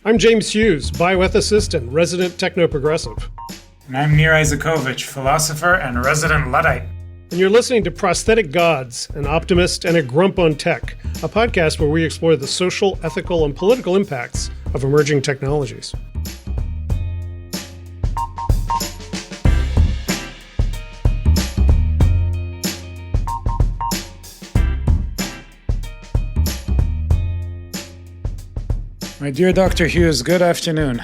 I'm James Hughes, bioethicist and resident techno-progressive. And I'm Nir Eisikovits, philosopher and resident Luddite. And you're listening to Prosthetic Gods, an optimist and a grump on tech, a podcast where we explore the social, ethical, and political impacts of emerging technologies. My dear Dr. Hughes, good afternoon.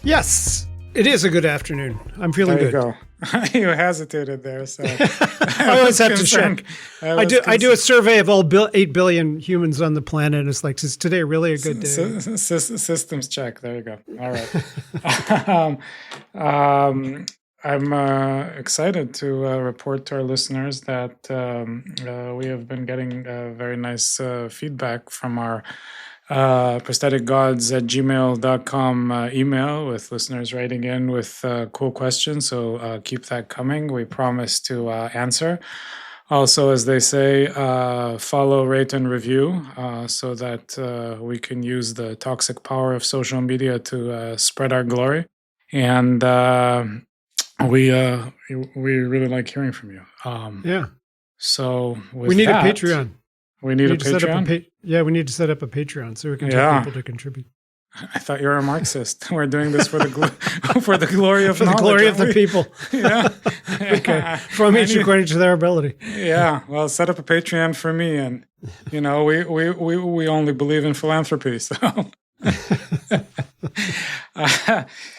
Yes, it is a good afternoon. I'm feeling good. There you go. You hesitated there, so I always have to check. I do a survey of all 8 billion humans on the planet, and it's like, is today really a good day? Systems check. There you go. All right. I'm excited to report to our listeners that we have been getting very nice feedback from our prostheticgods@gmail.com email, with listeners writing in with cool questions. So keep that coming. We promise to answer. Also, as they say, follow, rate, and review so that we can use the toxic power of social media to spread our glory. And we really like hearing from you. Yeah. So we need a Patreon. We need a Patreon? We need to set up a Patreon so we can tell people to contribute. I thought you were a Marxist. We're doing this for the for the glory of knowledge, the glory of the people. Yeah. Okay. From each according to their ability. Yeah. Well, set up a Patreon for me, and we only believe in philanthropy. So,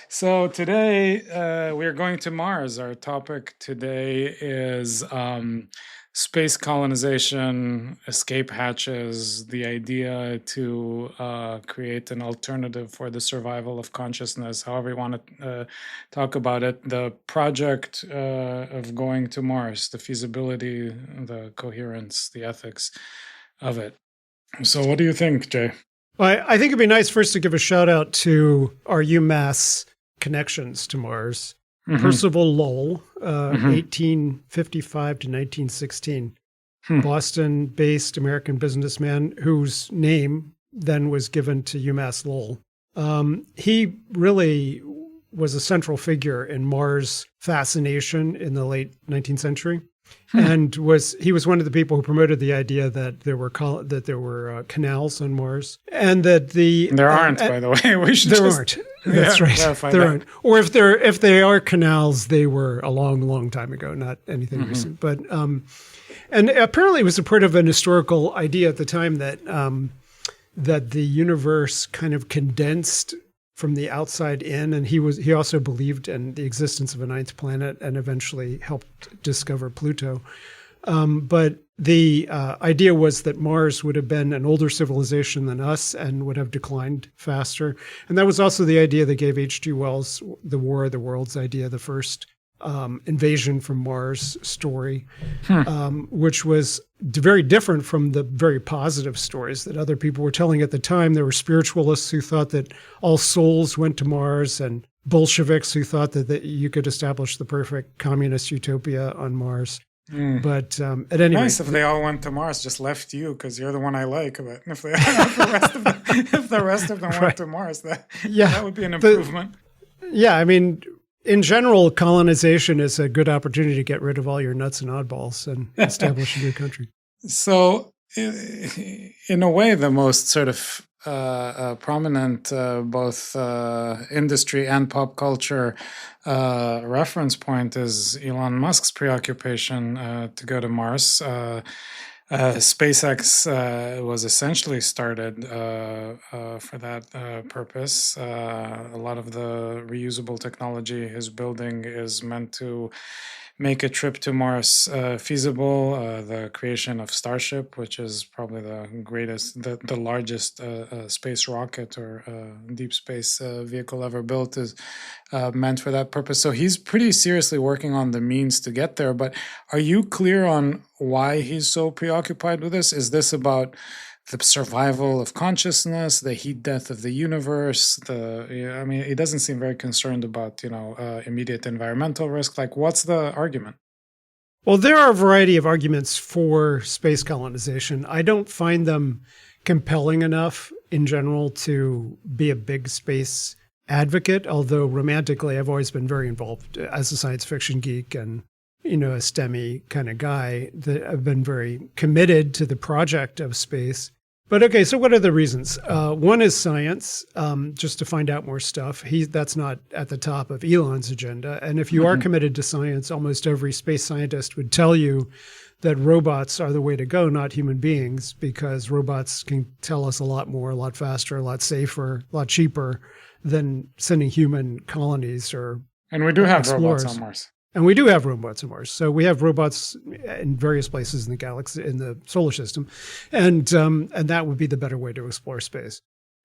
so today we're going to Mars. Our topic today is space colonization, escape hatches, the idea to create an alternative for the survival of consciousness, however you want to talk about it, the project of going to Mars, the feasibility, the coherence, the ethics of it. So what do you think, Jay? Well, I think it'd be nice first to give a shout out to our UMass connections to Mars. Mm-hmm. Percival Lowell, 1855 to 1916, Boston-based American businessman whose name then was given to UMass Lowell. He really was a central figure in Mars fascination in the late 19th century, and he was one of the people who promoted the idea that there were canals on Mars, and that there aren't, by the way. Aren't. That's right. There aren't. Or if they are canals, they were a long, long time ago, not anything recent. But and apparently it was a part of an historical idea at the time that the universe kind of condensed from the outside in, and he also believed in the existence of a ninth planet and eventually helped discover Pluto. But the idea was that Mars would have been an older civilization than us and would have declined faster. And that was also the idea that gave H.G. Wells the War of the Worlds idea, the first invasion from Mars story, which was very different from the very positive stories that other people were telling at the time. There were spiritualists who thought that all souls went to Mars, and Bolsheviks who thought that you could establish the perfect communist utopia on Mars. But at any rate, nice if they all went to Mars, just left you because you're the one I like. But if the rest of them went to Mars, that would be an improvement. I mean, in general, colonization is a good opportunity to get rid of all your nuts and oddballs and establish a new country. So, in a way, the most sort of prominent both industry and pop culture reference point is Elon Musk's preoccupation to go to Mars. SpaceX was essentially started for that purpose. A lot of the reusable technology he's building is meant to make a trip to Mars feasible. The creation of Starship, which is probably the largest space rocket or deep space vehicle ever built, is meant for that purpose. So he's pretty seriously working on the means to get there. But are you clear on why he's so preoccupied with this? Is this about the survival of consciousness, the heat death of the universe? He doesn't seem very concerned about, immediate environmental risk. Like, what's the argument? Well, there are a variety of arguments for space colonization. I don't find them compelling enough in general to be a big space advocate, although romantically I've always been very involved as a science fiction geek and, a STEMmy kind of guy, that I've been very committed to the project of space. But okay, so what are the reasons? One is science, just to find out more stuff. That's not at the top of Elon's agenda. And if you are committed to science, almost every space scientist would tell you that robots are the way to go, not human beings, because robots can tell us a lot more, a lot faster, a lot safer, a lot cheaper than sending human colonies or And we do have explorers. robots on Mars. And we do have robots on Mars. So we have robots in various places in the galaxy, in the solar system. And that would be the better way to explore space.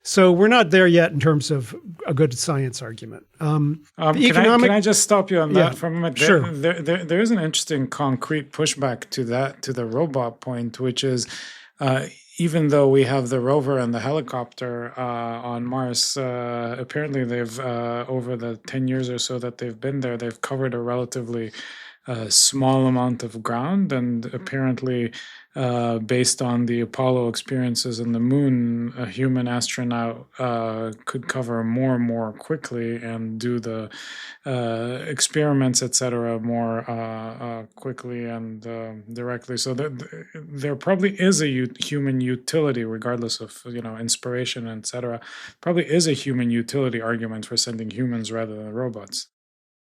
So we're not there yet in terms of a good science argument. Can I just stop you on that for a moment? Sure. There is an interesting concrete pushback to the robot point, which is even though we have the rover and the helicopter on Mars, apparently they've, over the 10 years or so that they've been there, they've covered a relatively small amount of ground. And apparently, based on the Apollo experiences on the moon, a human astronaut could cover more and more quickly and do the experiments, etc., more quickly and directly. So there probably is a human utility, regardless of inspiration, etc. Probably is a human utility argument for sending humans rather than robots.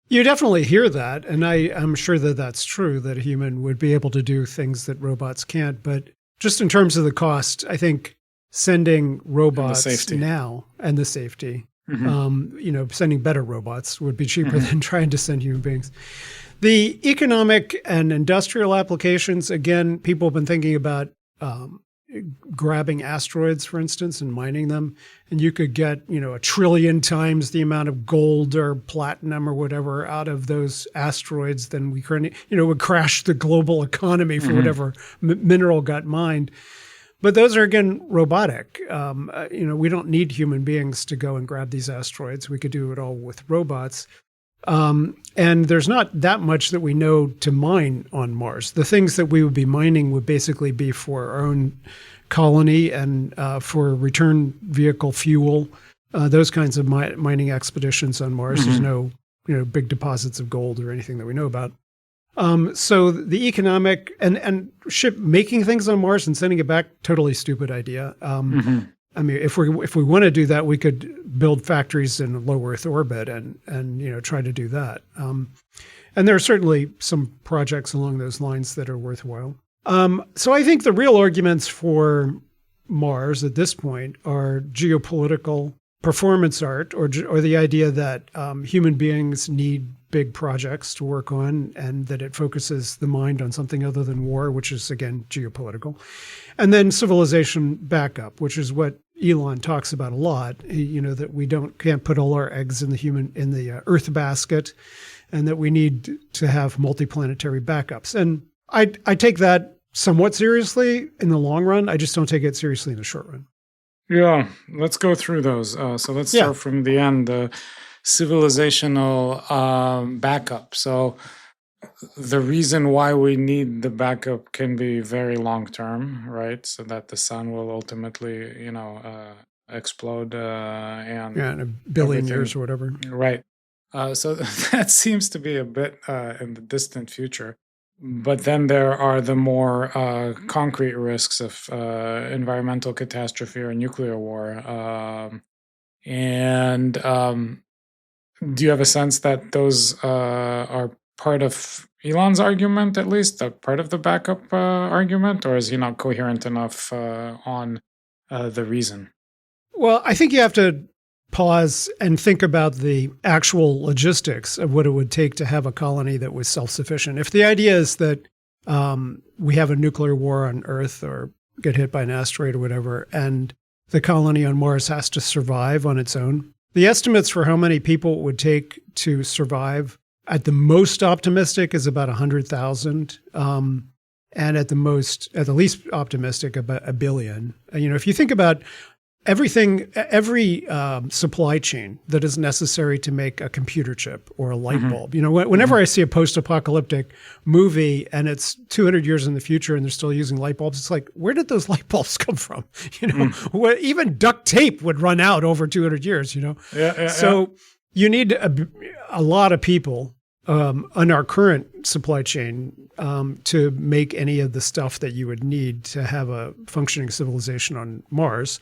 You definitely hear that, and I'm sure that that's true, that a human would be able to do things that robots can't. But just in terms of the cost, I think sending robots now and the safety, sending better robots would be cheaper than trying to send human beings. The economic and industrial applications, again, people have been thinking about grabbing asteroids, for instance, and mining them. And you could get, 1 trillion times the amount of gold or platinum or whatever out of those asteroids than we currently, would crash the global economy for whatever mineral got mined. But those are, again, robotic. We don't need human beings to go and grab these asteroids. We could do it all with robots. And there's not that much that we know to mine on Mars. The things that we would be mining would basically be for our own colony and for return vehicle fuel, those kinds of mining expeditions on Mars. There's no big deposits of gold or anything that we know about. So the economic and ship making things on Mars and sending it back, totally stupid idea. I mean, if we want to do that, we could build factories in low Earth orbit and try to do that. And there are certainly some projects along those lines that are worthwhile. So I think the real arguments for Mars at this point are geopolitical, performance art, or the idea that human beings need big projects to work on and that it focuses the mind on something other than war, which is, again, geopolitical. And then civilization backup, which is what Elon talks about a lot, that we can't put all our eggs in the Earth basket, and that we need to have multiplanetary backups. And I take that somewhat seriously in the long run. I just don't take it seriously in the short run. Yeah, let's go through those. So let's start from the end, the civilizational backup. So the reason why we need the backup can be very long term, right? So that the sun will ultimately, explode in a billion years or whatever. Right. So that seems to be a bit in the distant future. But then there are the more concrete risks of environmental catastrophe or nuclear war. Do you have a sense that those are part of Elon's argument, at least, part of the backup argument, or is he not coherent enough on the reason? Well, I think you have to pause and think about the actual logistics of what it would take to have a colony that was self-sufficient. If the idea is that we have a nuclear war on Earth or get hit by an asteroid or whatever, and the colony on Mars has to survive on its own, the estimates for how many people it would take to survive at the most optimistic is about 100,000. And at the least optimistic, about 1 billion. If you think about every supply chain that is necessary to make a computer chip or a light bulb. Whenever I see a post-apocalyptic movie and it's 200 years in the future and they're still using light bulbs, it's like, where did those light bulbs come from? Even duct tape would run out over 200 years. So you need a lot of people on our current supply chain to make any of the stuff that you would need to have a functioning civilization on Mars.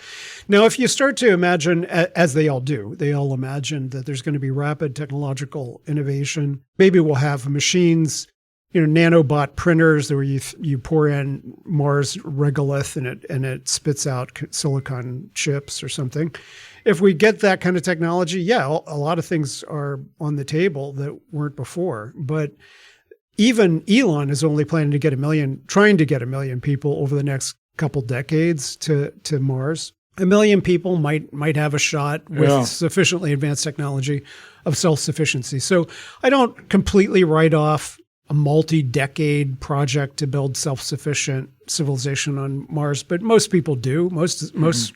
Now, if you start to imagine, as they all do, they all imagine that there's going to be rapid technological innovation. Maybe we'll have machines, nanobot printers where you pour in Mars regolith and it spits out silicon chips or something. If we get that kind of technology, a lot of things are on the table that weren't before. But even Elon is only trying to get 1 million people over the next couple decades to Mars. 1 million people might have a shot with sufficiently advanced technology of self-sufficiency. So I don't completely write off a multi-decade project to build self-sufficient civilization on Mars, but most people do. Most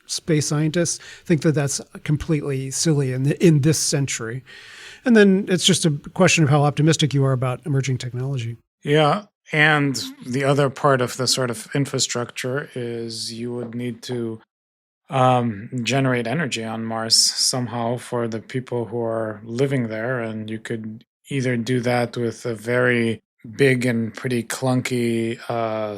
space scientists think that that's completely silly in this century. And then it's just a question of how optimistic you are about emerging technology. Yeah. And the other part of the sort of infrastructure is you would need to generate energy on Mars somehow for the people who are living there. And you could either do that with a very big and pretty clunky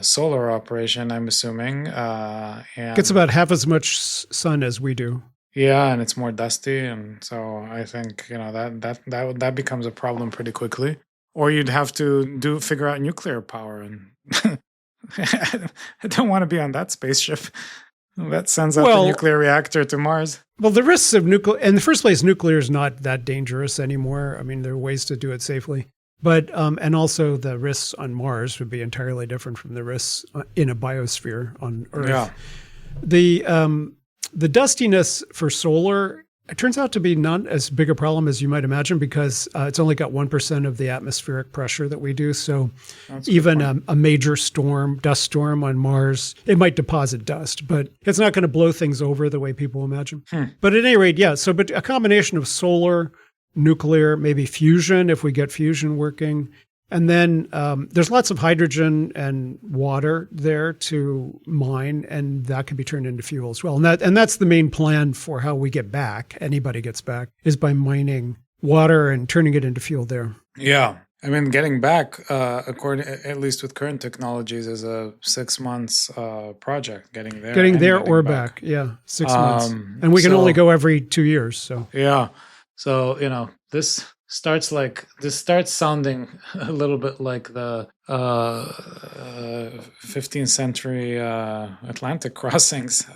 solar operation, I'm assuming. And gets about half as much sun as we do. Yeah, and it's more dusty, and so I think that becomes a problem pretty quickly. Or you'd have to figure out nuclear power, and I don't want to be on that spaceship that sends out the nuclear reactor to Mars. Well, the risks of nuclear, in the first place, nuclear is not that dangerous anymore. I mean, there are ways to do it safely. But, and also the risks on Mars would be entirely different from the risks in a biosphere on Earth. Yeah. The dustiness for solar, it turns out to be not as big a problem as you might imagine because it's only got 1% of the atmospheric pressure that we do. So even a major dust storm on Mars, it might deposit dust, but it's not going to blow things over the way people imagine. But at any rate, but a combination of solar, nuclear, maybe fusion if we get fusion working. And then there's lots of hydrogen and water there to mine, and that can be turned into fuel as well. And that's the main plan for how we get back, anybody gets back, is by mining water and turning it into fuel there. Yeah. I mean, getting back, at least with current technologies, is a 6 months project, getting there or back. Yeah, 6 months. And we can only go every 2 years. So yeah. So, this starts sounding a little bit like the 15th century Atlantic crossings,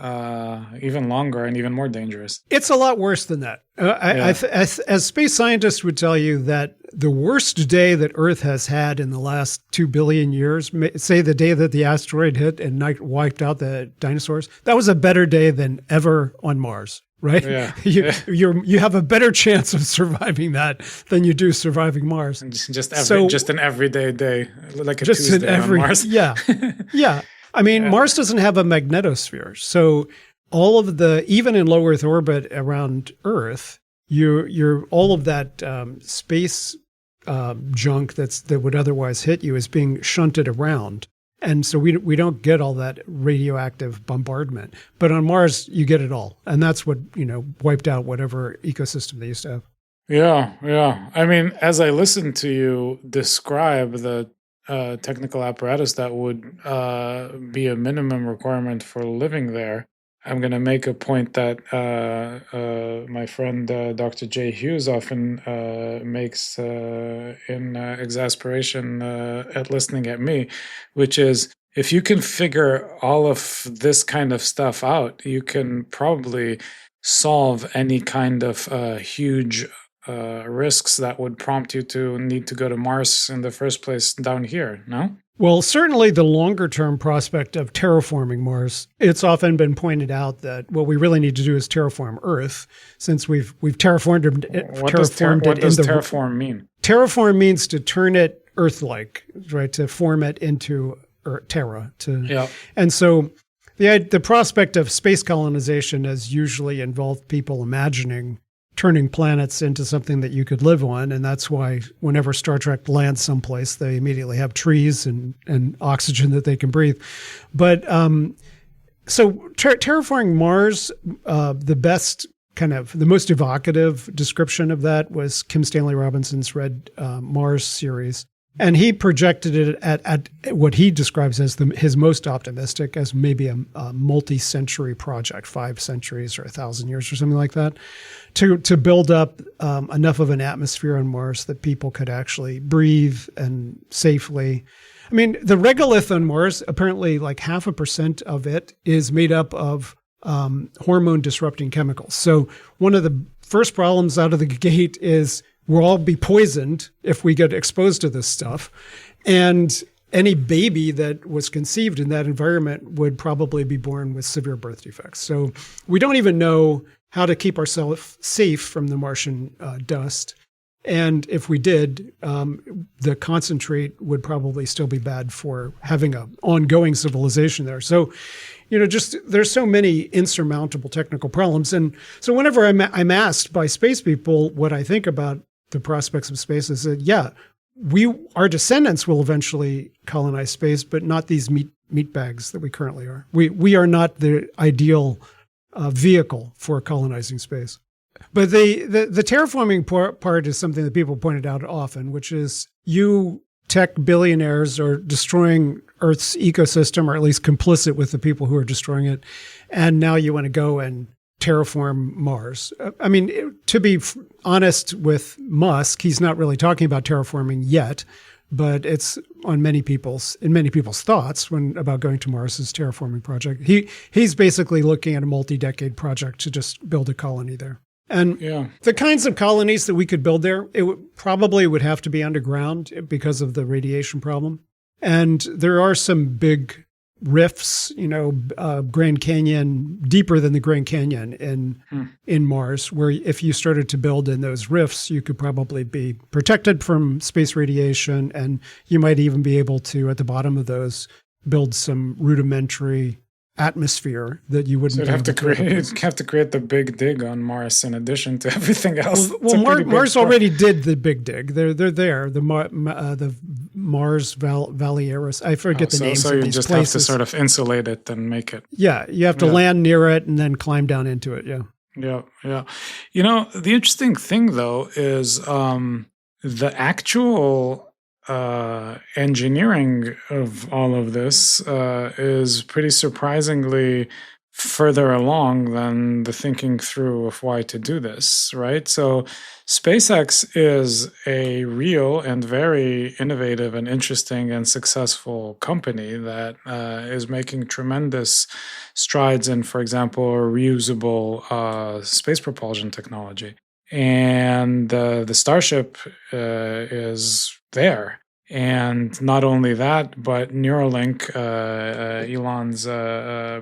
even longer and even more dangerous. It's a lot worse than that. As space scientists would tell you that the worst day that Earth has had in the last 2 billion years, say the day that the asteroid hit and wiped out the dinosaurs, that was a better day than ever on Mars. Right? Yeah. You have a better chance of surviving that than you do surviving Mars. Just an everyday day, like a Tuesday on Mars. Yeah. Yeah. I mean, Mars doesn't have a magnetosphere. So all of even in low Earth orbit around Earth, you're all of that space junk that would otherwise hit you is being shunted around. And so we don't get all that radioactive bombardment. But on Mars, you get it all. And that's what, wiped out whatever ecosystem they used to have. Yeah, yeah. I mean, as I listen to you describe the technical apparatus that would be a minimum requirement for living there, I'm going to make a point that my friend Dr. J. Hughes often makes in exasperation at listening at me, which is if you can figure all of this kind of stuff out, you can probably solve any kind of huge risks that would prompt you to need to go to Mars in the first place down here, no? Well, certainly the longer-term prospect of terraforming Mars, it's often been pointed out that what we really need to do is terraform Earth, since we've terraformed it. What does terraform mean? Terraform means to turn it Earth-like, right? To form it into Terra. And so the prospect of space colonization has usually involved people imagining turning planets into something that you could live on. And that's why whenever Star Trek lands someplace, they immediately have trees and oxygen that they can breathe. But so terraforming Mars, the most evocative description of that was Kim Stanley Robinson's Red Mars series. And he projected it at what he describes as his most optimistic, as maybe a multi-century project, 5 centuries or 1,000 years or something like that, to build up enough of an atmosphere on Mars that people could actually breathe and safely. I mean, the regolith on Mars, apparently like 0.5% of it is made up of hormone disrupting chemicals. So one of the first problems out of the gate is we'll all be poisoned if we get exposed to this stuff. And any baby that was conceived in that environment would probably be born with severe birth defects. So we don't even know how to keep ourselves safe from the Martian dust. And if we did, the concentrate would probably still be bad for having an ongoing civilization there. So, there's so many insurmountable technical problems. And so whenever I'm asked by space people what I think about the prospects of space, is that, our descendants will eventually colonize space, but not these meat bags that we currently are. We are not the ideal vehicle for colonizing space. But the terraforming part is something that people pointed out often, which is you tech billionaires are destroying Earth's ecosystem, or at least complicit with the people who are destroying it. And now you want to go and terraform Mars. I mean, to be honest with Musk, he's not really talking about terraforming yet, but it's in many people's thoughts about going to Mars, his terraforming project. He's basically looking at a multi-decade project to just build a colony there. And the kinds of colonies that we could build there, probably would have to be underground because of the radiation problem. And there are some big rifts, Grand Canyon, deeper than the Grand Canyon in Mars, where if you started to build in those rifts, you could probably be protected from space radiation. And you might even be able to, at the bottom of those, build some rudimentary atmosphere that you wouldn't. So have to create the big dig on Mars in addition to everything else. Well, Mars already did the big dig. They're there. The Mars Valieros. I forget the names. So of you these just places. have to sort of insulate it and make it. Yeah, you have to land near it and then climb down into it. Yeah. The interesting thing though is the actual engineering of all of this is pretty surprisingly further along than the thinking through of why to do this, right? So SpaceX is a real and very innovative and interesting and successful company that is making tremendous strides in, for example, reusable space propulsion technology. And the Starship is there. And not only that, but Neuralink, Elon's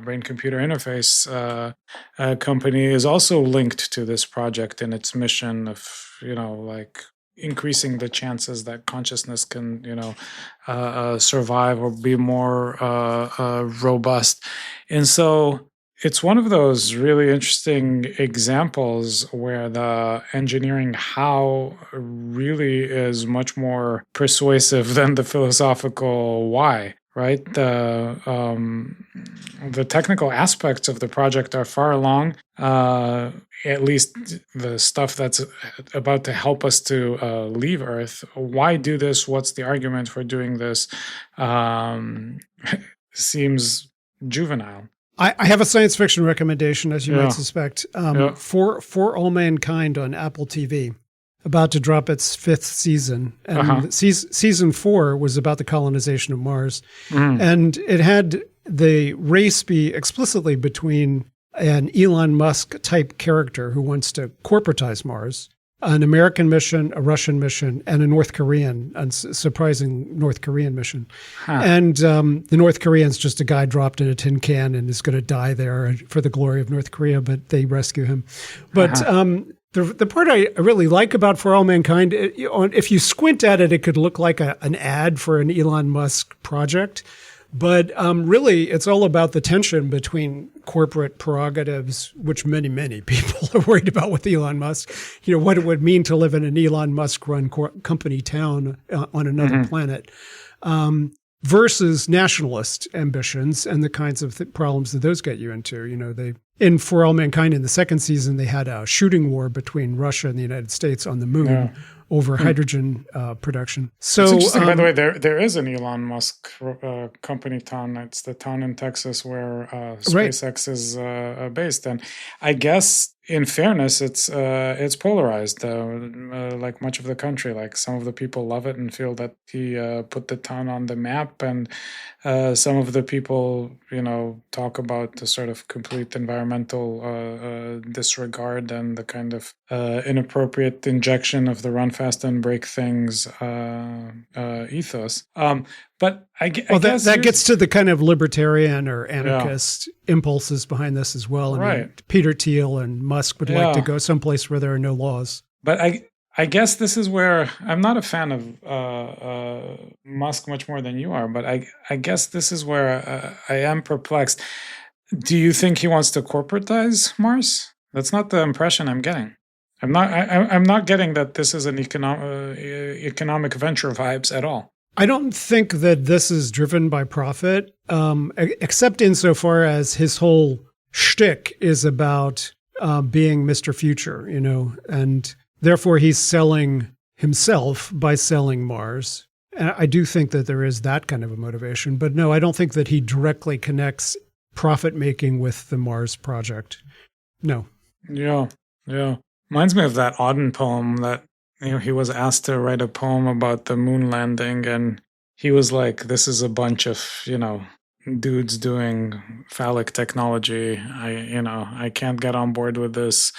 brain-computer interface company, is also linked to this project in its mission of, increasing the chances that consciousness can, survive or be more robust. And so it's one of those really interesting examples where the engineering how really is much more persuasive than the philosophical why, right? The technical aspects of the project are far along, at least the stuff that's about to help us to leave Earth. Why do this? What's the argument for doing this? Seems juvenile. I have a science fiction recommendation, as you might suspect, for All Mankind on Apple TV, about to drop its 5th season. And season 4 was about the colonization of Mars. And it had the race be explicitly between an Elon Musk type character who wants to corporatize Mars, an American mission, a Russian mission, and a North Korean, surprising North Korean mission. And the North Korean's just a guy dropped in a tin can and is going to die there for the glory of North Korea, but they rescue him. But the part I really like about For All Mankind, if you squint at it, it could look like an ad for an Elon Musk project. But really, it's all about the tension between corporate prerogatives, which many, many people are worried about with Elon Musk. What it would mean to live in an Elon Musk-run company town on another planet, versus nationalist ambitions and the kinds of problems that those get you into. In For All Mankind, in the second season, they had a shooting war between Russia and the United States on the moon over hydrogen production. So, it's interesting, by the way, there is an Elon Musk company town. It's the town in Texas where SpaceX is based. And I guess, in fairness, it's polarized, like much of the country. Like some of the people love it and feel that he put the town on the map, and some of the people, talk about the sort of complete environmental disregard and the kind of inappropriate injection of the run fast and break things ethos. But I guess that gets to the kind of libertarian or anarchist impulses behind this as well. I mean, Peter Thiel and Musk would like to go someplace where there are no laws. But I guess this is where I'm not a fan of Musk much more than you are. But I guess this is where I am perplexed. Do you think he wants to corporatize Mars? That's not the impression I'm getting. I'm not getting that this is an economic venture vibes at all. I don't think that this is driven by profit, except insofar as his whole shtick is about being Mr. Future, and therefore he's selling himself by selling Mars. And I do think that there is that kind of a motivation. But no, I don't think that he directly connects profit making with the Mars project. No. Yeah. Reminds me of that Auden poem that he was asked to write a poem about the moon landing, and he was like, this is a bunch of, dudes doing phallic technology. I can't get on board with this.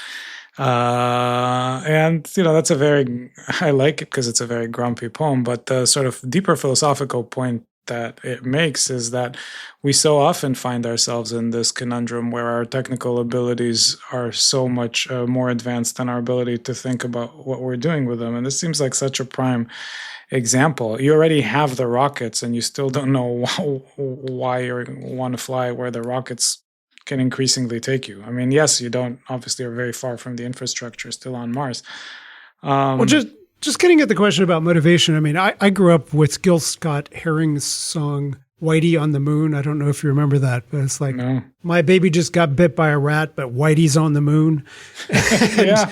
And, that's I like it because it's a very grumpy poem, but the sort of deeper philosophical point that it makes is that we so often find ourselves in this conundrum where our technical abilities are so much more advanced than our ability to think about what we're doing with them. And this seems like such a prime example. You already have the rockets and you still don't know why you want to fly where the rockets can increasingly take you. I mean, yes, you don't obviously are very far from the infrastructure still on Mars. Just getting at the question about motivation, I mean, I grew up with Gil Scott-Heron's song, Whitey on the Moon. I don't know if you remember that, but it's like, my baby just got bit by a rat, but Whitey's on the moon. Yeah.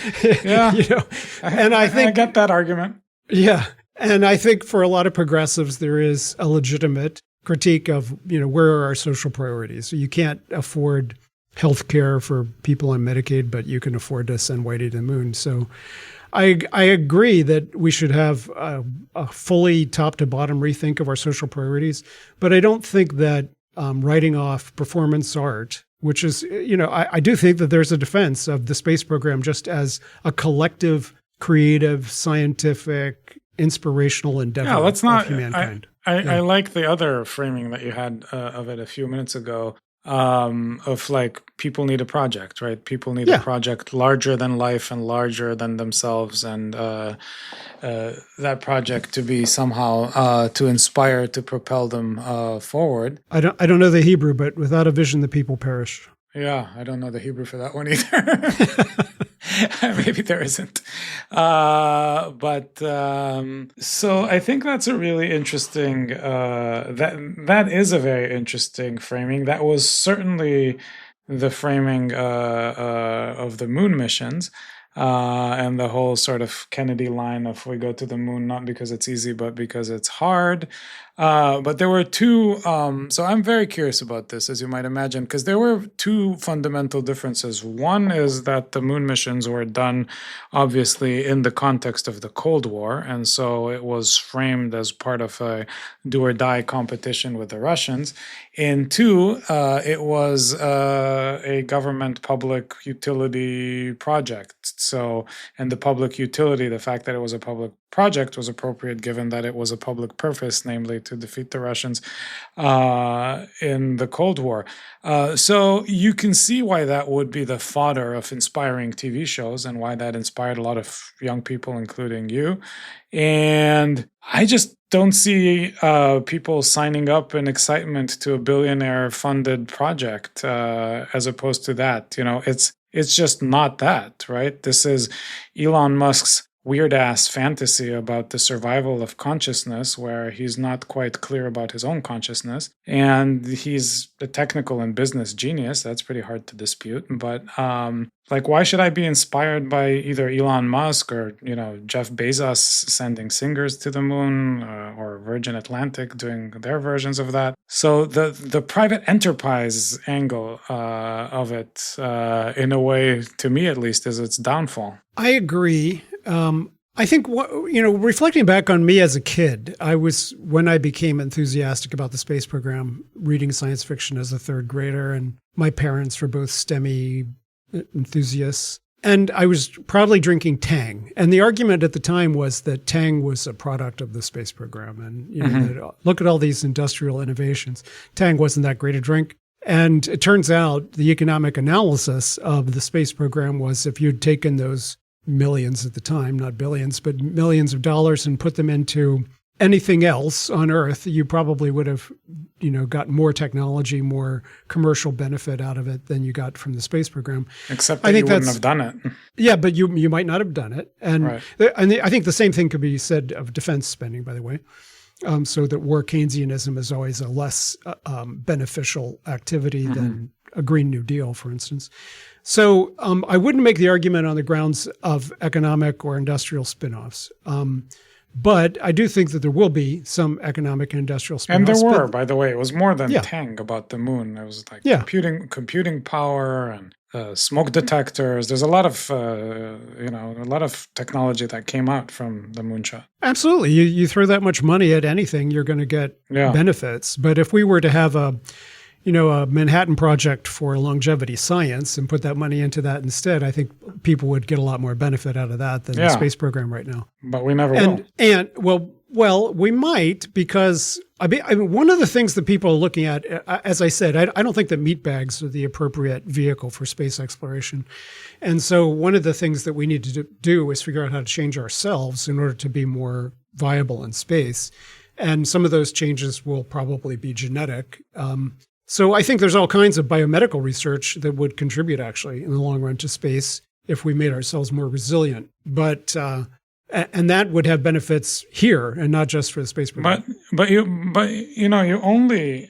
And I think... I get that argument. Yeah. And I think for a lot of progressives, there is a legitimate critique of, where are our social priorities? So you can't afford health care for people on Medicaid, but you can afford to send Whitey to the moon. So I agree that we should have a fully top to bottom rethink of our social priorities, but I don't think that writing off performance art, which is, I do think that there's a defense of the space program just as a collective, creative, scientific, inspirational endeavor of humankind. I like the other framing that you had of it a few minutes ago. Of like people need a project, right? People need a project larger than life and larger than themselves, and that project to be somehow to inspire, to propel them forward. I don't know the Hebrew, but without a vision, the people perish. Yeah, I don't know the Hebrew for that one either. Maybe there isn't. But so I think that's a really interesting, that is a very interesting framing. That was certainly the framing of the moon missions. And the whole sort of Kennedy line of we go to the moon not because it's easy, but because it's hard. But there were two, so I'm very curious about this, as you might imagine, because there were two fundamental differences. One is that the moon missions were done, obviously, in the context of the Cold War, and so it was framed as part of a do-or-die competition with the Russians. And two, it was a government public utility project. So, and the public utility, the fact that it was a public project was appropriate given that it was a public purpose, namely to defeat the Russians in the Cold War. So you can see why that would be the fodder of inspiring TV shows and why that inspired a lot of young people, including you. And I just don't see people signing up in excitement to a billionaire-funded project as opposed to that. It's just not that, right? This is Elon Musk's weird-ass fantasy about the survival of consciousness, where he's not quite clear about his own consciousness. And he's a technical and business genius. That's pretty hard to dispute. But why should I be inspired by either Elon Musk or, Jeff Bezos sending singers to the moon or Virgin Atlantic doing their versions of that? So the private enterprise angle of it, in a way, to me at least, is its downfall. I agree. I think, reflecting back on me as a kid, when I became enthusiastic about the space program, reading science fiction as a third grader, and my parents were both STEMmy enthusiasts. And I was proudly drinking Tang. And the argument at the time was that Tang was a product of the space program. And, look at all these industrial innovations. Tang wasn't that great a drink. And it turns out the economic analysis of the space program was if you'd taken those millions at the time, not billions, but millions of dollars and put them into anything else on Earth, you probably would have, got more technology, more commercial benefit out of it than you got from the space program. Except that you wouldn't have done it. Yeah, but you might not have done it. And, right. I think the same thing could be said of defense spending, by the way. So that war Keynesianism is always a less beneficial activity than a Green New Deal, for instance. So I wouldn't make the argument on the grounds of economic or industrial spin-offs. But I do think that there will be some economic and industrial spin-offs. And there were, by the way. It was more than Tang about the moon. It was like computing power and smoke detectors. There's a lot of technology that came out from the moonshot. Absolutely. You throw that much money at anything, you're going to get benefits. But if we were to have a Manhattan Project for longevity science and put that money into that instead, I think people would get a lot more benefit out of that than the space program right now. But we never will. And well, we might, because I mean, one of the things that people are looking at, as I said, I don't think that meat bags are the appropriate vehicle for space exploration. And so one of the things that we need to do is figure out how to change ourselves in order to be more viable in space. And some of those changes will probably be genetic. So I think there's all kinds of biomedical research that would contribute actually in the long run to space if we made ourselves more resilient. But and that would have benefits here and not just for the space program. But you only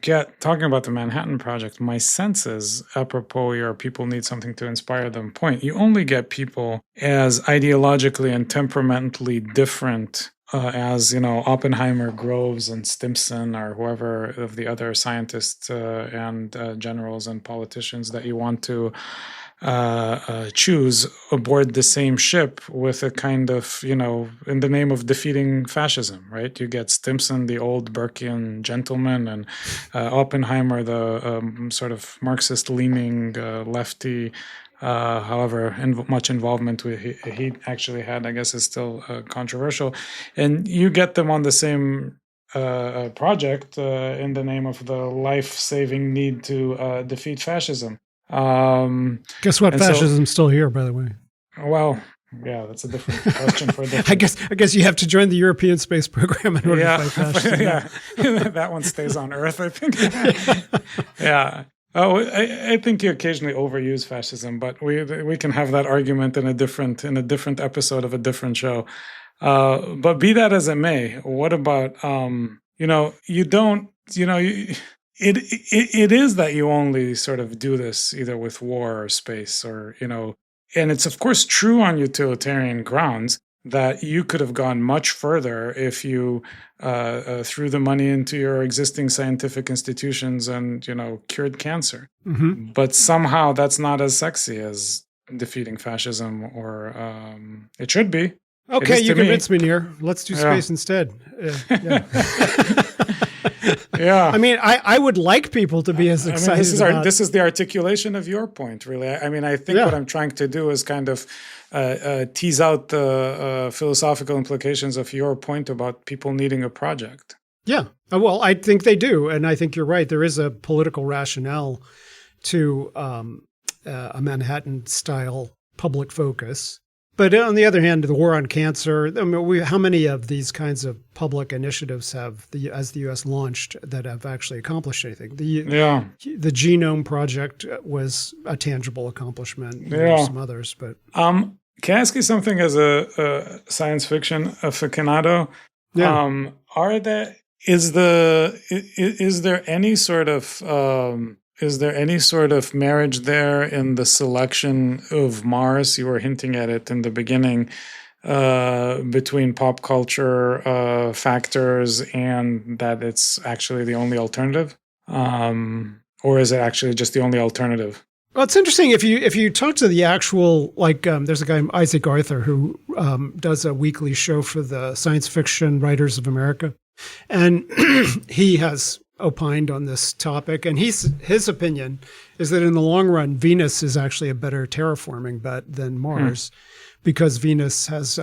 get talking about the Manhattan Project. My sense is, apropos your people need something to inspire them point, you only get people as ideologically and temperamentally different as Oppenheimer, Groves, and Stimson, or whoever of the other scientists and generals and politicians that you want to choose aboard the same ship with a kind of, in the name of defeating fascism, right? You get Stimson, the old Burkean gentleman, and Oppenheimer, the sort of Marxist-leaning lefty. However, much involvement he actually had, I guess, is still controversial. And you get them on the same project in the name of the life-saving need to defeat fascism. Guess what? Fascism's still here, by the way. Well, yeah, that's a different question for a different... I guess you have to join the European Space Program in order to fight fascism. Yeah, that one stays on Earth, I think. Yeah. Oh, I think you occasionally overuse fascism, but we can have that argument in a different episode of a different show. But be that as it may, what about it is that you only sort of do this either with war or space or and it's of course true on utilitarian grounds that you could have gone much further if you threw the money into your existing scientific institutions and, cured cancer. Mm-hmm. But somehow that's not as sexy as defeating fascism, or it should be. Okay, you convinced me, Nir. Let's do space instead. Yeah. Yeah. I mean, I would like people to be as excited. This is the articulation of your point, really. I mean, I think what I'm trying to do is kind of tease out the philosophical implications of your point about people needing a project. Yeah. Well, I think they do. And I think you're right. There is a political rationale to a Manhattan-style public focus. But on the other hand, the war on cancer, I mean, how many of these kinds of public initiatives as the U.S. launched, that have actually accomplished anything? The Genome Project was a tangible accomplishment. There are some others, but... Can I ask you something as a science fiction aficionado? Yeah. Is there any sort of marriage there in the selection of Mars? You were hinting at it in the beginning, between pop culture factors and that it's actually the only alternative, or is it actually just the only alternative? Well, it's interesting if you talk to the actual, there's a guy, Isaac Arthur, who does a weekly show for the Science Fiction Writers of America, and he has opined on this topic, and his opinion is that in the long run, Venus is actually a better terraforming bet than Mars, because Venus has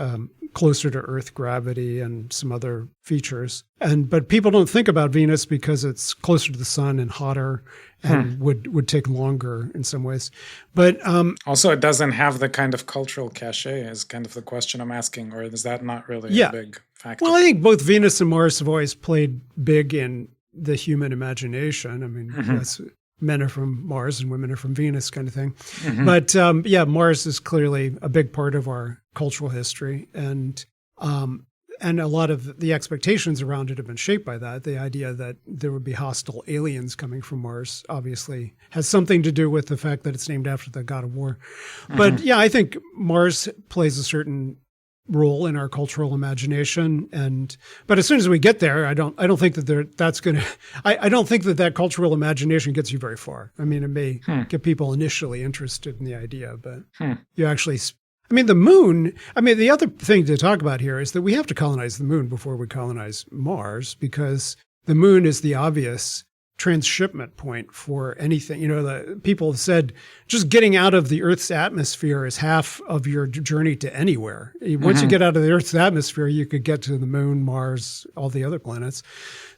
closer to Earth gravity and some other features. But people don't think about Venus because it's closer to the sun and hotter and would take longer in some ways. But also, it doesn't have the kind of cultural cachet is kind of the question I'm asking, or is that not really a big factor? Well, I think both Venus and Mars have always played big in the human imagination. I mean, that's, men are from Mars and women are from Venus kind of thing. But Mars is clearly a big part of our cultural history. And a lot of the expectations around it have been shaped by that. The idea that there would be hostile aliens coming from Mars obviously has something to do with the fact that it's named after the god of war. But yeah, I think Mars plays a certain role in our cultural imagination, but as soon as we get there, I don't think that that's going to. I don't think that cultural imagination gets you very far. I mean, it may get people initially interested in the idea, but you actually. I mean, the moon. I mean, the other thing to talk about here is that we have to colonize the moon before we colonize Mars, because the moon is the obvious transshipment point for anything. You know, the people have said just getting out of the Earth's atmosphere is half of your journey to anywhere. Once you get out of the Earth's atmosphere, you could get to the moon, Mars, all the other planets.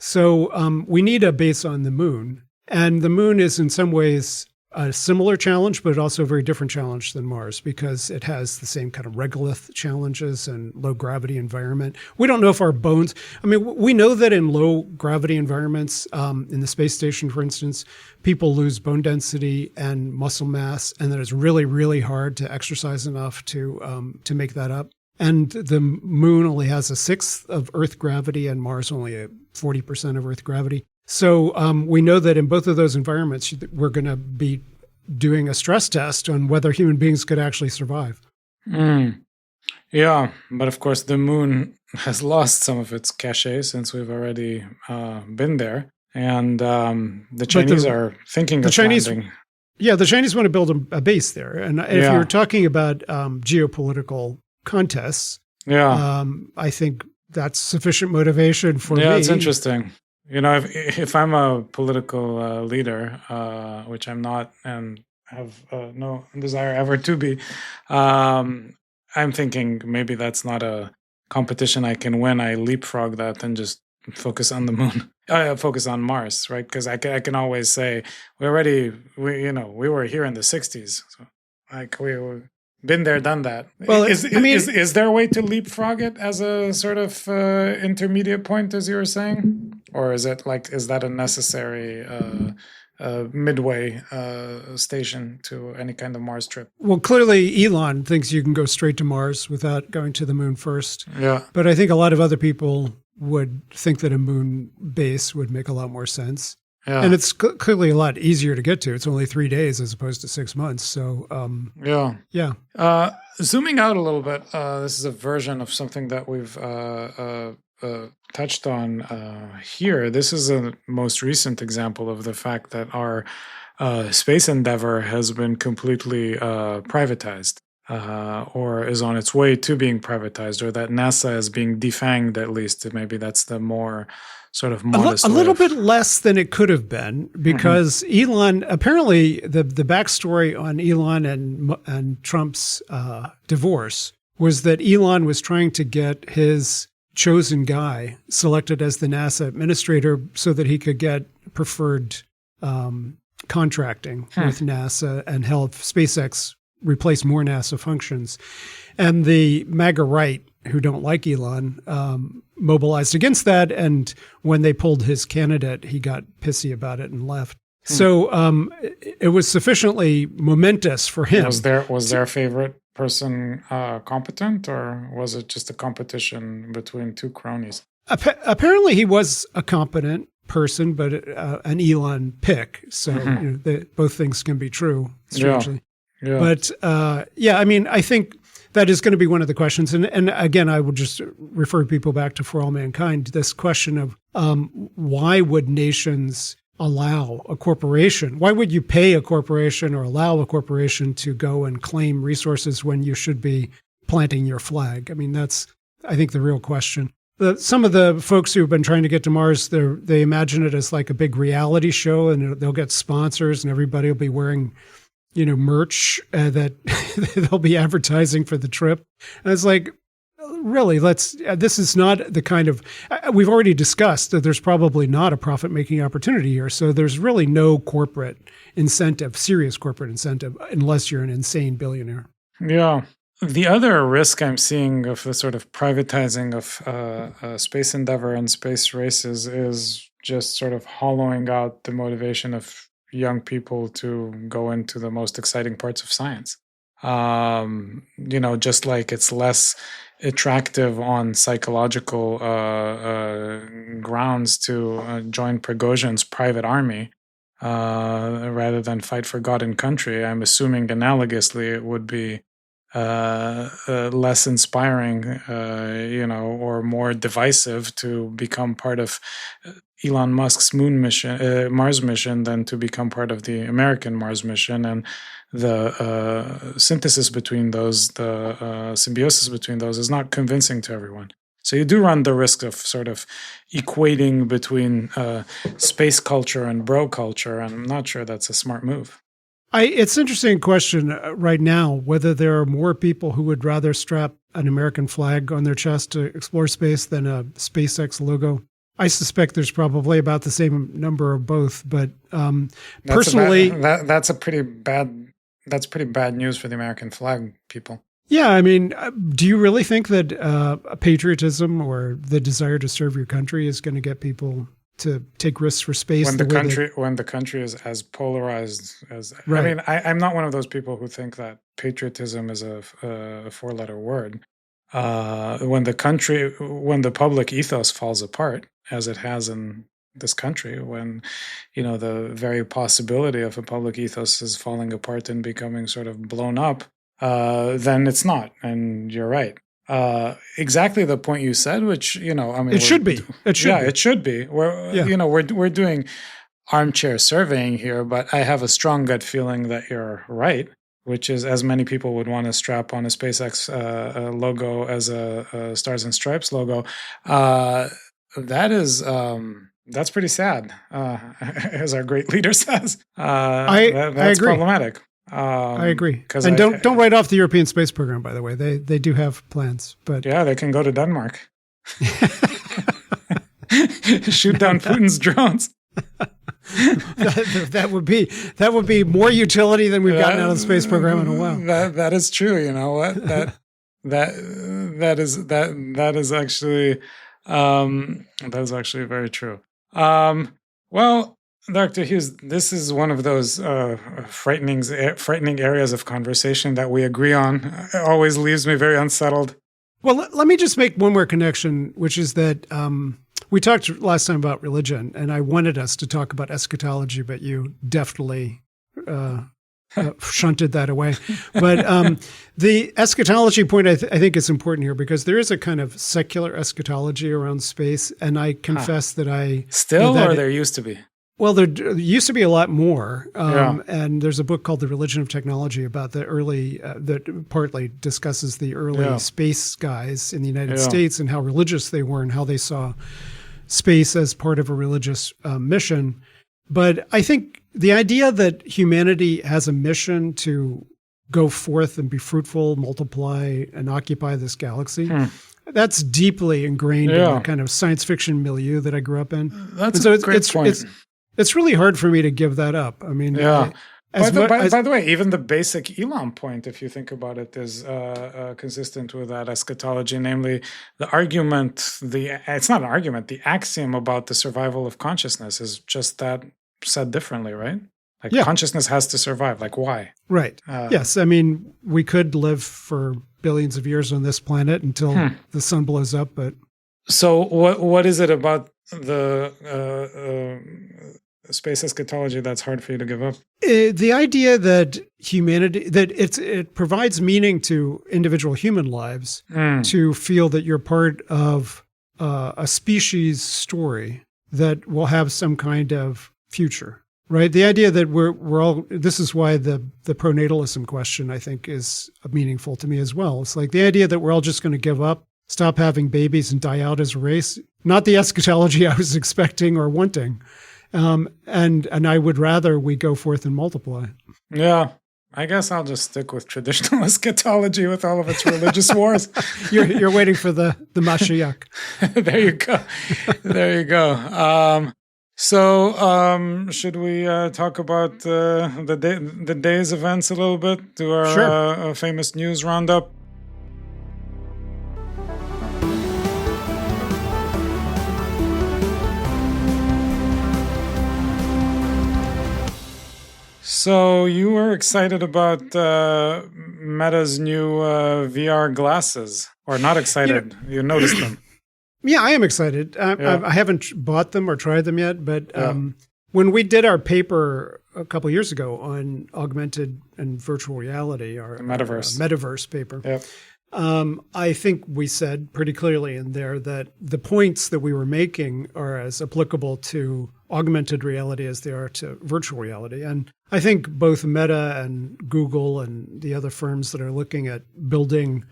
So we need a base on the moon. And the moon is in some ways a similar challenge, but also a very different challenge than Mars, because it has the same kind of regolith challenges and low gravity environment. We don't know if our bones, I mean, we know that in low gravity environments, in the space station, for instance, people lose bone density and muscle mass, and that it's really, really hard to exercise enough to make that up. And the moon only has 1/6 of Earth gravity, and Mars only 40% of Earth gravity. So we know that in both of those environments, we're going to be doing a stress test on whether human beings could actually survive. Yeah, but of course the moon has lost some of its cachet since we've already been there. And the Chinese are thinking of landing. Yeah, the Chinese want to build a base there. And if you're talking about geopolitical contests, I think that's sufficient motivation for me. Yeah, it's interesting. You know, if I'm a political leader, which I'm not and have no desire ever to be, I'm thinking maybe that's not a competition I can win. I leapfrog that and just focus on the moon. Focus on Mars, right? Because I can always say we were here in the 60s. So, like we were. Been there, done that. Well, is there a way to leapfrog it as a sort of intermediate point, as you were saying, or is that a necessary midway station to any kind of Mars trip? Well, clearly Elon thinks you can go straight to Mars without going to the moon first. Yeah, but I think a lot of other people would think that a moon base would make a lot more sense. Yeah. And it's clearly a lot easier to get to. It's only 3 days as opposed to 6 months. So, zooming out a little bit, this is a version of something that we've touched on here. This is a most recent example of the fact that our space endeavor has been completely privatized. or is on its way to being privatized, or that NASA is being defanged at least. Maybe that's the more sort of modest a little bit less than it could have been, because Elon, apparently the backstory on Elon and Trump's divorce was that Elon was trying to get his chosen guy selected as the NASA administrator so that he could get preferred contracting with NASA and help SpaceX replace more NASA functions. And the MAGA right, who don't like Elon, mobilized against that. And when they pulled his candidate, he got pissy about it and left. So it was sufficiently momentous for him. Was their favorite person competent, or was it just a competition between two cronies? Apparently he was a competent person, but an Elon pick. So both things can be true, strangely. Yeah. But I mean, I think that is going to be one of the questions. And again, I would just refer people back to For All Mankind, this question of why would nations allow a corporation? Why would you pay a corporation or allow a corporation to go and claim resources when you should be planting your flag? I mean, that's, I think, the real question. Some of the folks who've been trying to get to Mars, they imagine it as like a big reality show, and they'll get sponsors and everybody will be wearing, merch that they'll be advertising for the trip. And it's like, really, this is not the kind of, we've already discussed that there's probably not a profit-making opportunity here. So there's really no corporate incentive, serious corporate incentive, unless you're an insane billionaire. Yeah. The other risk I'm seeing of the sort of privatizing of space endeavor and space races is just sort of hollowing out the motivation of young people to go into the most exciting parts of science. Just like it's less attractive on psychological grounds to join Prigozhin's private army rather than fight for God and country. I'm assuming analogously it would be less inspiring, or more divisive to become part of Elon Musk's Mars mission than to become part of the American Mars mission. And the synthesis between those, the symbiosis between those is not convincing to everyone. So you do run the risk of sort of equating between space culture and bro culture, and I'm not sure that's a smart move. It's an interesting question right now, whether there are more people who would rather strap an American flag on their chest to explore space than a SpaceX logo. I suspect there's probably about the same number of both, but personally, that's pretty bad news for the American flag people. Yeah, I mean, do you really think that patriotism or the desire to serve your country is going to get people to take risks for space? When the country is as polarized as, right. I mean, I'm not one of those people who think that patriotism is a four-letter word. When the public ethos falls apart, as it has in this country, when the very possibility of a public ethos is falling apart and becoming sort of blown up, then it's not. And you're right. Exactly the point you said, which it should be. It should be. We're doing armchair surveying here, but I have a strong gut feeling that you're right, which is as many people would want to strap on a SpaceX logo as a Stars and Stripes logo. That's pretty sad, as our great leader says. I agree. Problematic. I agree. And don't write off the European Space Program, by the way. They do have plans, but yeah, they can go to Denmark. Shoot down Putin's drones. that would be more utility than we've gotten out of the space program in a while. That is true. You know what? That is actually very true. Well, Dr. Hughes, this is one of those frightening areas of conversation that we agree on. It always leaves me very unsettled. Well, let me just make one more connection, which is that we talked last time about religion, and I wanted us to talk about eschatology, but you deftly shunted that away. But the eschatology point, I think is important here, because there is a kind of secular eschatology around space, and I confess that there used to be. Well, there used to be a lot more, Yeah. and there's a book called The Religion of Technology about the early, that partly discusses the early Yeah. space guys in the United Yeah. States and how religious they were and how they saw space as part of a religious mission. But I think the idea that humanity has a mission to go forth and be fruitful, multiply, and occupy this galaxy, that's deeply ingrained in the kind of science fiction milieu that I grew up in. That's a great point. It's really hard for me to give that up. I mean, yeah. By the way, even the basic Elon point, if you think about it, is consistent with that eschatology. Namely, the argument, it's not an argument, the axiom about the survival of consciousness is just that said differently, right? Like consciousness has to survive. Like why? Right. Yes. I mean, we could live for billions of years on this planet until the sun blows up. But so what is it about the space eschatology that's hard for you to give up? The idea that humanity, that it provides meaning to individual human lives to feel that you're part of a species story that will have some kind of future, right? The idea that we're all, this is why the pronatalism question, I think, is meaningful to me as well. It's like the idea that we're all just going to give up, stop having babies and die out as a race, not the eschatology I was expecting or wanting. And I would rather we go forth and multiply. Yeah, I guess I'll just stick with traditional eschatology with all of its religious wars. You're waiting for the Mashiach. There you go. There you go. So should we talk about the day's events a little bit? Do our famous news roundup? So you were excited about Meta's new VR glasses, or not excited? You noticed them. Yeah, I am excited. I haven't bought them or tried them yet, but when we did our paper a couple of years ago on augmented and virtual reality, our metaverse paper, I think we said pretty clearly in there that the points that we were making are as applicable to augmented reality as they are to virtual reality. And I think both Meta and Google and the other firms that are looking at building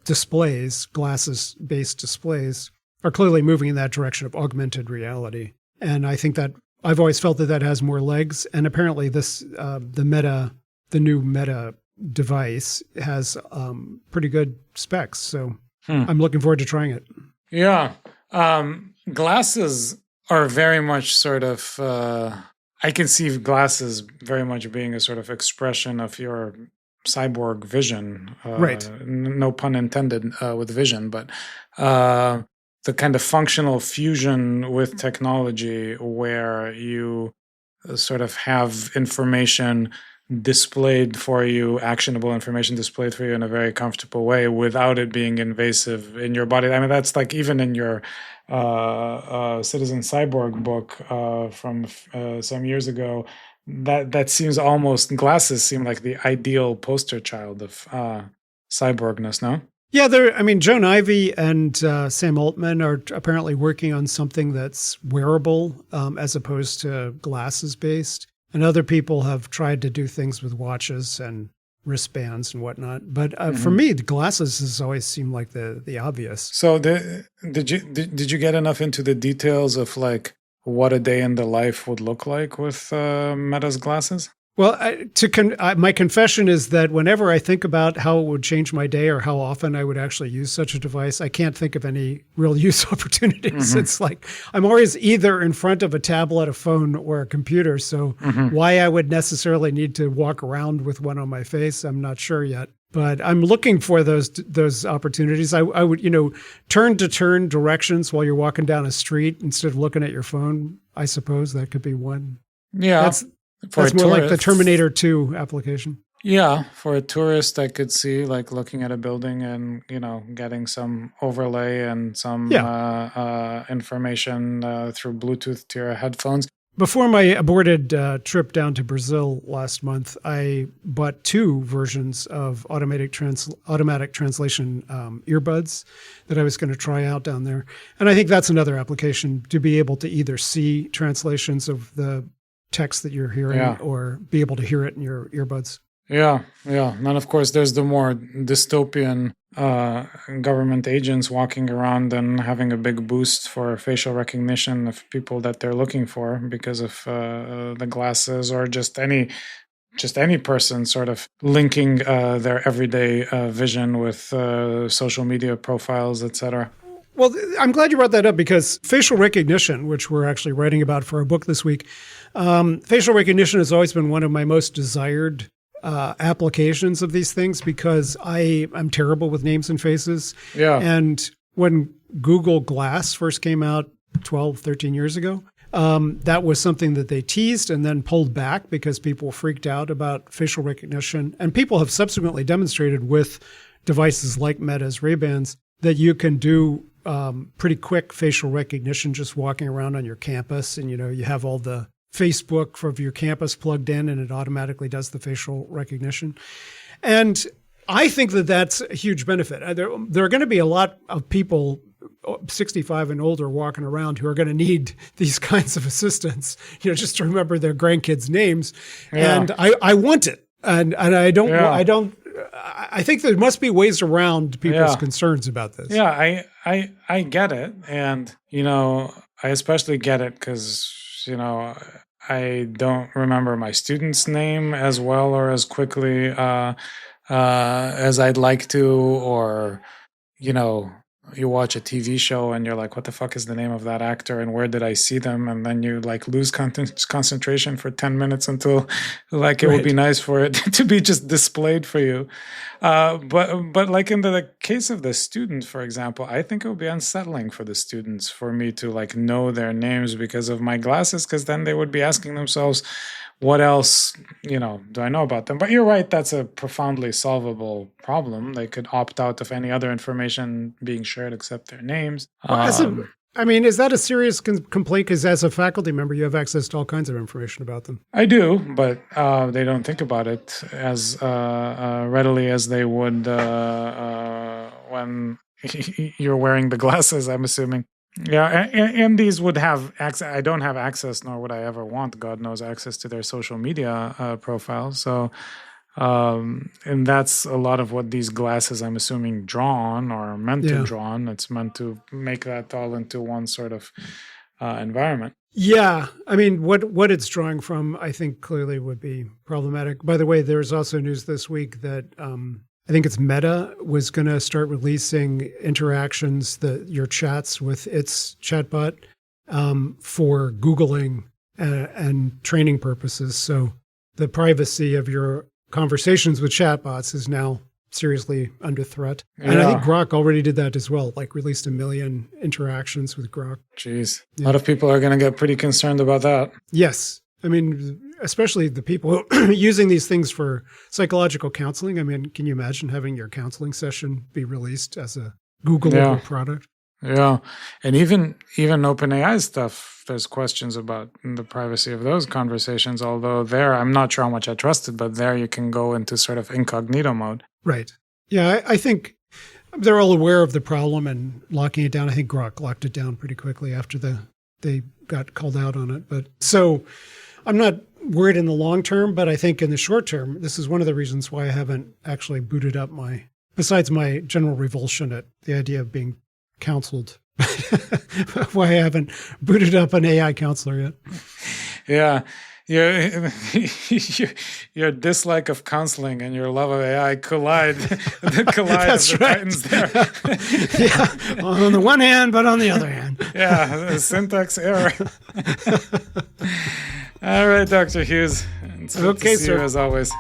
displays, glasses-based displays, are clearly moving in that direction of augmented reality. And I think that I've always felt that has more legs. And apparently this, the new Meta device has pretty good specs. So I'm looking forward to trying it. Yeah. Glasses are very much sort of, I conceive glasses very much being a sort of expression of your cyborg vision. Right. No pun intended with vision, but the kind of functional fusion with technology where you sort of have information displayed for you, actionable information displayed for you in a very comfortable way without it being invasive in your body. I mean, that's like even in your Citizen Cyborg book from some years ago, that seems almost, glasses seem like the ideal poster child of cyborgness, no? Yeah, Joan Ivey and Sam Altman are apparently working on something that's wearable as opposed to glasses based. And other people have tried to do things with watches and wristbands and whatnot. But for me, the glasses has always seemed like the obvious. So did you get enough into the details of like what a day in the life would look like with Meta's glasses? Well, my confession is that whenever I think about how it would change my day or how often I would actually use such a device, I can't think of any real use opportunities. It's like I'm always either in front of a tablet, a phone, or a computer. So why I would necessarily need to walk around with one on my face, I'm not sure yet. But I'm looking for those opportunities. I would, turn directions while you're walking down a street instead of looking at your phone. I suppose that could be one. Yeah. That's more like the Terminator 2 application. Yeah, for a tourist, I could see like looking at a building and, getting some overlay and some information through Bluetooth to your headphones. Before my aborted trip down to Brazil last month, I bought 2 versions of automatic translation earbuds that I was going to try out down there. And I think that's another application, to be able to either see translations of the text that you're hearing or be able to hear it in your earbuds. Yeah. And of course, there's the more dystopian government agents walking around and having a big boost for facial recognition of people that they're looking for because of the glasses, or just any person sort of linking their everyday vision with social media profiles, etc. Well, I'm glad you brought that up, because facial recognition, which we're actually writing about for our book this week, facial recognition has always been one of my most desired applications of these things, because I'm terrible with names and faces. Yeah. And when Google Glass first came out 12, 13 years ago, that was something that they teased and then pulled back because people freaked out about facial recognition. And people have subsequently demonstrated with devices like Meta's Ray-Bans that you can do pretty quick facial recognition just walking around on your campus. And, you have all the Facebook of your campus plugged in, and it automatically does the facial recognition. And I think that that's a huge benefit. There are going to be a lot of people 65 and older walking around who are going to need these kinds of assistance, just to remember their grandkids' names. Yeah. And I want it. And I don't, I think there must be ways around people's concerns about this. Yeah, I get it. And, I especially get it because, I don't remember my student's name as well or as quickly as I'd like to, or, you watch a TV show and you're like, what the fuck is the name of that actor and where did I see them? And then you lose concentration for 10 minutes until it would be nice for it to be just displayed for you. But like in the case of the student, for example, I think it would be unsettling for the students for me to know their names because of my glasses, because then they would be asking themselves, what else, do I know about them? But you're right, that's a profoundly solvable problem. They could opt out of any other information being shared except their names. Is that a serious complaint? Because as a faculty member, you have access to all kinds of information about them. I do, but they don't think about it as readily as they would when you're wearing the glasses, I'm assuming. Yeah, and these would have access. I don't have access, nor would I ever want, God knows, access to their social media profiles. So, and that's a lot of what these glasses, I'm assuming, draw on or meant to draw on. It's meant to make that all into one sort of environment. Yeah, what it's drawing from, I think, clearly would be problematic. By the way, there's also news this week that I think it's Meta was going to start releasing interactions, your chats with its chatbot for Googling and training purposes. So the privacy of your conversations with chatbots is now seriously under threat. And I think Grok already did that as well, released 1 million interactions with Grok. Jeez. A lot of people are going to get pretty concerned about that. Yes. Especially the people using these things for psychological counseling. Can you imagine having your counseling session be released as a Googleable product? Yeah. And even OpenAI stuff, there's questions about the privacy of those conversations, although there, I'm not sure how much I trust it, but there you can go into sort of incognito mode. Right. Yeah, I think they're all aware of the problem and locking it down. I think Grok locked it down pretty quickly after they got called out on it. But so I'm not worried in the long term, but I think in the short term, this is one of the reasons why I haven't actually booted up besides my general revulsion at the idea of being counseled, why I haven't booted up an AI counselor yet. Yeah. Your dislike of counseling and your love of AI collide. That's right. Titans there. Yeah, on the one hand, but on the other hand. Yeah, syntax error. All right, Dr. Hughes. It's good to see you as always.